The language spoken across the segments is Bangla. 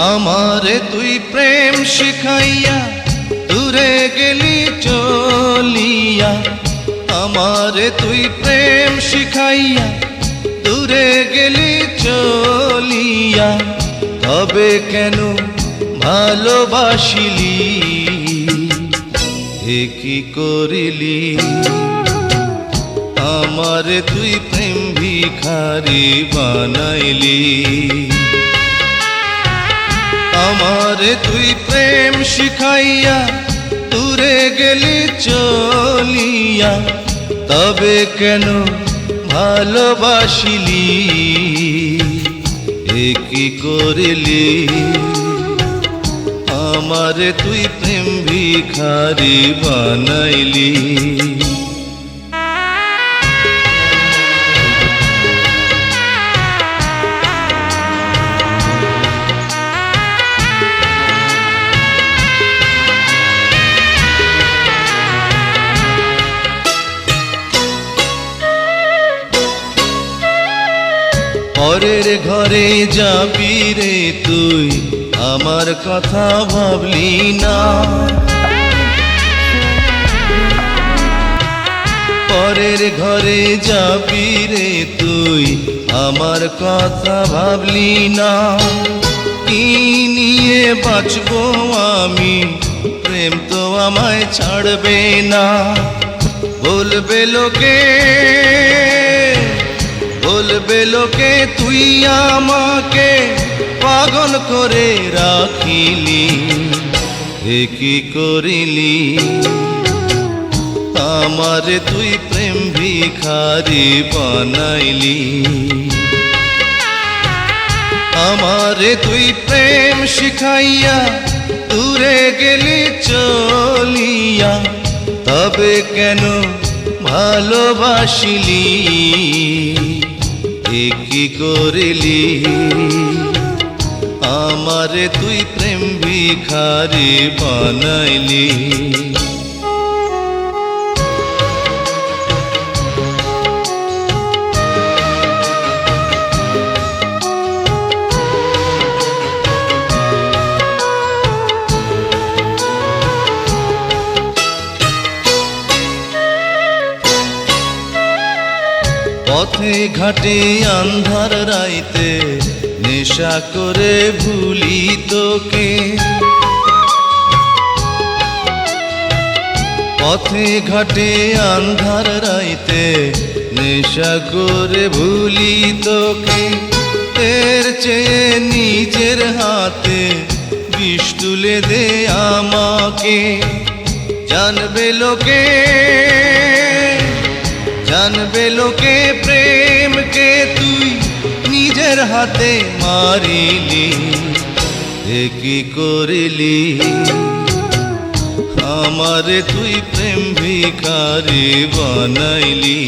আমারে তুই প্রেম শিখাইয়া দূরে গেলি চলিয়া, আমারে তুই প্রেম শিখাইয়া দূরে গেলি চলিয়া, তবে কেন ভালোবাসিলি, এ কি করিলি? আমারে তুই প্রেম ভিখারি বানাইলি, আমারে তুই প্রেম শিখাইয়া দূরে গেলি চলিয়া, তবে কেন ভালোবাসিলি, এ কি করিলি? আমারে তুই প্রেম ভিখারি বানাইলি। পরের ঘরে যাবি রে তুই, আমার কথা ভাবলি না। পরের ঘরে যাবি রে তুই, আমার কথা ভাবলি না। কি নিয়ে বাঁচবো আমি, প্রেম তো আমায় ছাড়বে না। বলবে লোকে, বলবে লোকে তুই আমাকে পাগল করে রাখিলি, এ কি করিলি? আমারে তুই প্রেম ভিখারি বানাইলি, আমারে তুই প্রেম শিখাইয়া দূরে গেলি চলিয়া, তবে কেন ভালোবাসিলি, এ কি করিলি? আমারে তুই প্রেম ভিখারি বানাইলি। পথে ঘাটে আন্ধার রাইতে নেশা করে ভুলি তোকে, পথে ঘাটে আন্ধার রাইতে নেশা করে ভুলি তোকে। এর চেয়ে নিজের হাতে বিষ তুলে দে আমাকে, জানবে লোকে, জানবে লোকে প্রেমকে তুই নিজের হাতে মারিলি, এ কি করিলি? আমারে তুই প্রেম ভিখারি বানাইলি,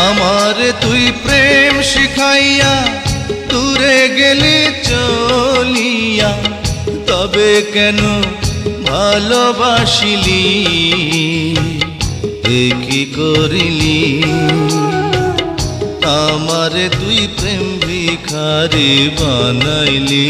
আমারে তুই প্রেম শিখাইয়া দূরে গেলি চলিয়া, তবে কেন ভালোবাসিলি, এ কি করিলি? আমারে তুই প্রেম ভিখারি বানাইলি।